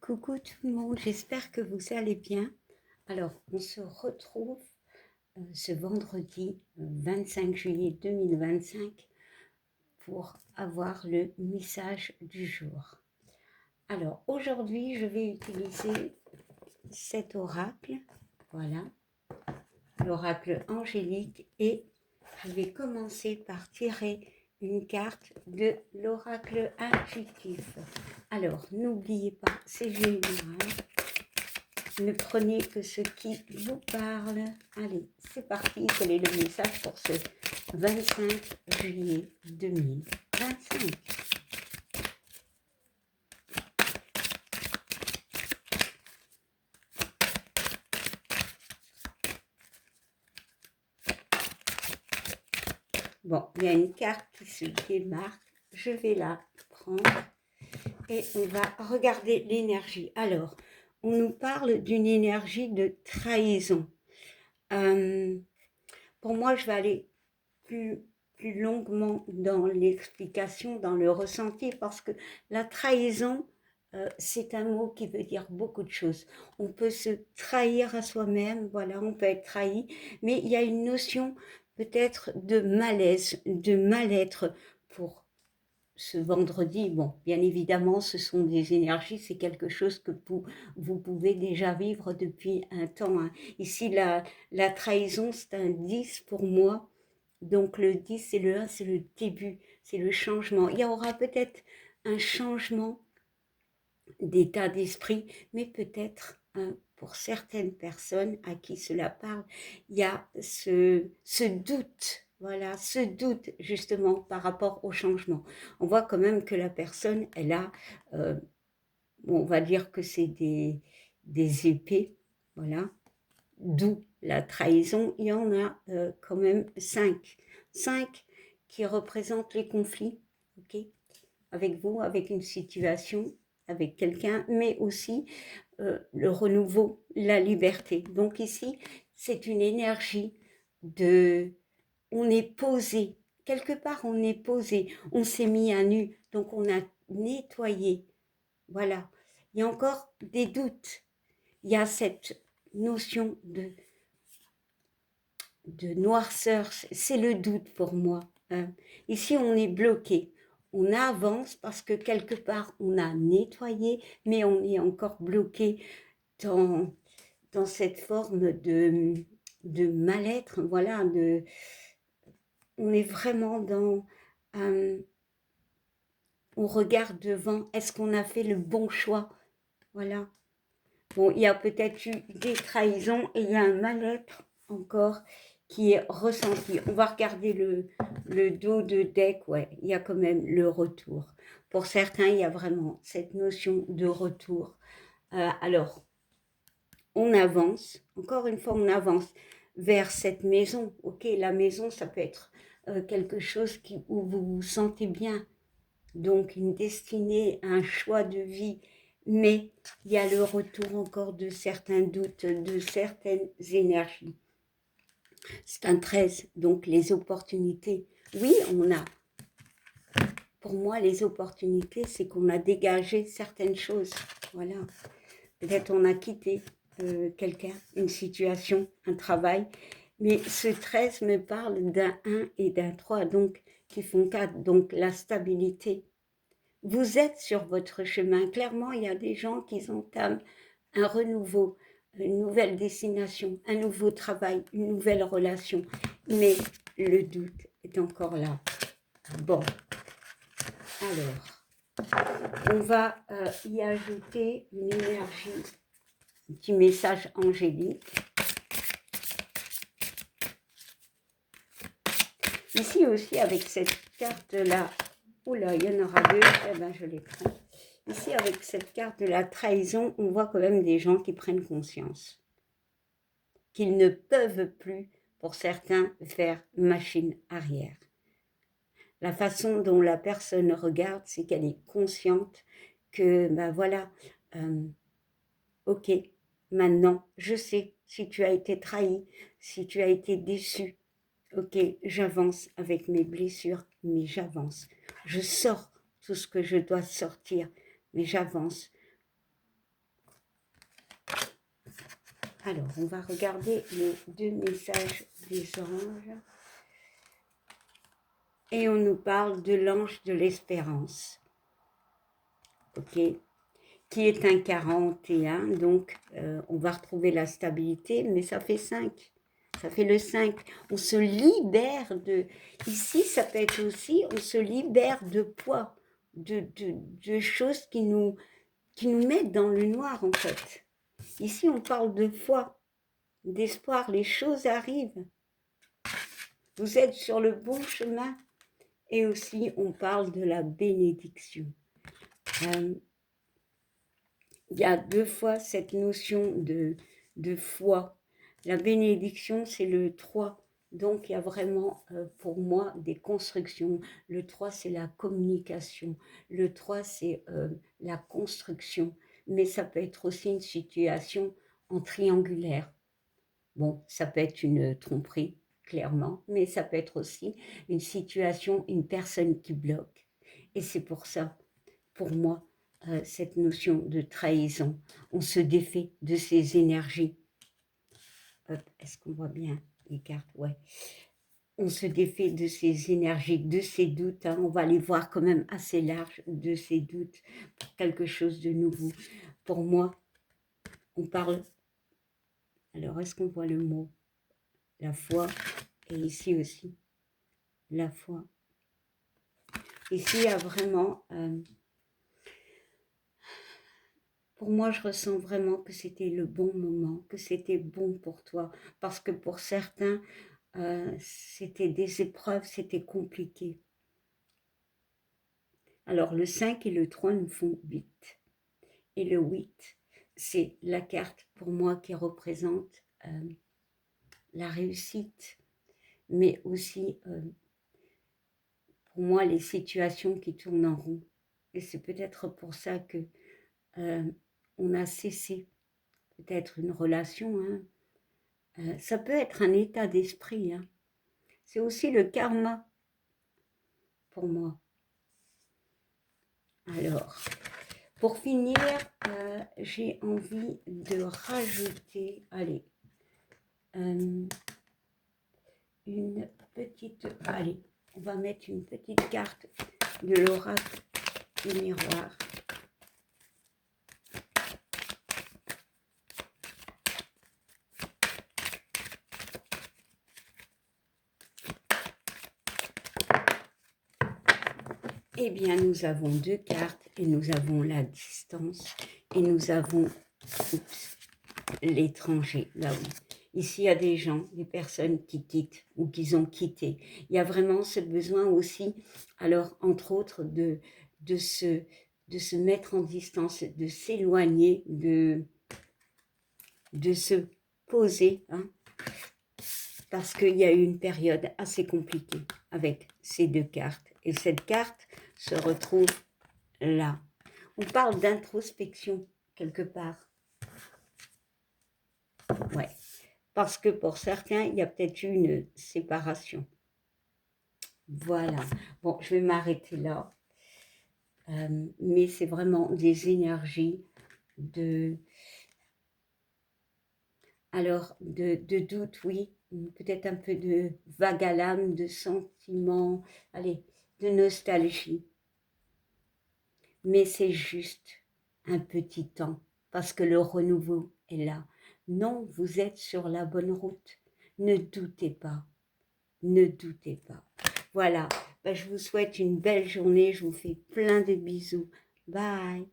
Coucou tout le monde, j'espère que vous allez bien. Alors, on se retrouve ce vendredi 25 juillet 2025 pour avoir le message du jour. Alors, aujourd'hui, je vais utiliser cet oracle, voilà, l'oracle angélique, et je vais commencer par tirer une carte de l'oracle intuitif. Alors, n'oubliez pas, c'est général. Ne prenez que ce qui vous parle. Allez, c'est parti. Quel est le message pour ce 25 juillet 2025? Bon, il y a une carte qui se démarque. Je vais la prendre et on va regarder l'énergie. Alors, on nous parle d'une énergie de trahison. Pour moi, je vais aller plus longuement dans l'explication, dans le ressenti, parce que la trahison, c'est un mot qui veut dire beaucoup de choses. On peut se trahir à soi-même, voilà, on peut être trahi, mais il y a une notion peut-être de malaise, de mal-être pour ce vendredi. Bon, bien évidemment, ce sont des énergies, c'est quelque chose que vous pouvez déjà vivre depuis un temps, hein. Ici, la trahison, c'est un 10 pour moi. Donc le 10 c'est le 1, c'est le début, c'est le changement. Il y aura peut-être un changement d'état d'esprit, mais peut-être pour certaines personnes à qui cela parle, il y a ce doute, voilà, ce doute justement par rapport au changement. On voit quand même que la personne, elle a, on va dire que c'est des épées, voilà, d'où la trahison. Il y en a quand même 5. 5 qui représentent les conflits, ok, avec vous, avec une situation, avec quelqu'un, mais aussi le renouveau, la liberté. Donc ici, c'est une énergie de... On est posé, quelque part on est posé, on s'est mis à nu, donc on a nettoyé, voilà. Il y a encore des doutes, il y a cette notion de noirceur, c'est le doute pour moi, hein. Ici, on est bloqué. On avance parce que quelque part, on a nettoyé, mais on est encore bloqué dans, dans cette forme de mal-être. Voilà, on est vraiment dans... on regarde devant, est-ce qu'on a fait le bon choix? Voilà. Bon, il y a peut-être eu des trahisons et il y a un mal-être encore qui est ressenti. On va regarder le dos de deck, ouais, il y a quand même le retour. Pour certains, il y a vraiment cette notion de retour. Alors, on avance, encore une fois, on avance vers cette maison. Ok, la maison, ça peut être quelque chose où vous vous sentez bien, donc une destinée, un choix de vie, mais il y a le retour encore de certains doutes, de certaines énergies. C'est un 13, donc les opportunités. Oui, on a, pour moi, les opportunités, c'est qu'on a dégagé certaines choses. Voilà. Peut-être on a quitté quelqu'un, une situation, un travail, mais ce 13 me parle d'un 1 et d'un 3, donc qui font 4, donc la stabilité. Vous êtes sur votre chemin. Clairement, il y a des gens qui entament un renouveau, une nouvelle destination, un nouveau travail, une nouvelle relation. Mais le doute est encore là. Bon, alors, on va y ajouter une énergie, un petit message angélique. Ici aussi, avec cette carte-là, oula, il y en aura deux, eh ben je les prends. Ici, avec cette carte de la trahison, on voit quand même des gens qui prennent conscience qu'ils ne peuvent plus, pour certains, faire machine arrière. La façon dont la personne regarde, c'est qu'elle est consciente que, ben voilà, ok, maintenant, je sais si tu as été trahi, si tu as été déçu, ok, j'avance avec mes blessures, mais j'avance. Je sors tout ce que je dois sortir, mais j'avance. Alors, on va regarder les 2 messages des anges. Et on nous parle de l'ange de l'espérance. Ok, qui est un 41, donc on va retrouver la stabilité, mais ça fait 5. Ça fait le 5. On se libère de... Ici, ça peut être aussi, on se libère de poids, de choses qui nous mettent dans le noir, en fait. Ici, on parle de foi, d'espoir, les choses arrivent. Vous êtes sur le bon chemin. Et aussi, on parle de la bénédiction. Il y a 2 fois cette notion de foi. La bénédiction, c'est le 3. Donc, il y a vraiment, pour moi, des constructions. Le 3, c'est la communication. Le 3, c'est la construction. Mais ça peut être aussi une situation en triangulaire. Bon, ça peut être une tromperie, clairement, mais ça peut être aussi une situation, une personne qui bloque. Et c'est pour ça, pour moi, cette notion de trahison, on se défait de ces énergies. Est-ce qu'on voit bien les cartes? Ouais. On se défait de ces énergies, de ces doutes. Hein. On va les voir quand même assez larges, de ces doutes, pour quelque chose de nouveau. Pour moi, on parle... Alors, est-ce qu'on voit le mot? La foi, et ici aussi, la foi. Ici, il y a vraiment... pour moi, je ressens vraiment que c'était le bon moment, que c'était bon pour toi. Parce que pour certains, c'était des épreuves, c'était compliqué. Alors, le 5 et le 3 nous font 8. Et le 8, c'est la carte pour moi qui représente la réussite, mais aussi pour moi les situations qui tournent en rond. Et c'est peut-être pour ça que on a cessé peut-être une relation. Hein. Ça peut être un état d'esprit. Hein. C'est aussi le karma pour moi. Alors, pour finir, j'ai envie de rajouter, allez, une petite, allez, on va mettre une petite carte de l'oracle du miroir. Eh bien, nous avons 2 cartes et nous avons la distance et nous avons l'étranger, là oui. Ici, il y a des gens, des personnes qui quittent ou qui ont quitté. Il y a vraiment ce besoin aussi, alors entre autres, de se mettre en distance, de s'éloigner, de se poser, hein, parce qu'il y a eu une période assez compliquée avec ces 2 cartes. Et cette carte se retrouve là. On parle d'introspection quelque part. Ouais. Parce que pour certains, il y a peut-être eu une séparation. Voilà. Bon, je vais m'arrêter là. Mais c'est vraiment des énergies de... Alors, de doute, oui. Peut-être un peu de vague à l'âme, de sentiments, allez, de nostalgie. Mais c'est juste un petit temps, parce que le renouveau est là. Non, vous êtes sur la bonne route. Ne doutez pas. Ne doutez pas. Voilà, ben, je vous souhaite une belle journée. Je vous fais plein de bisous. Bye.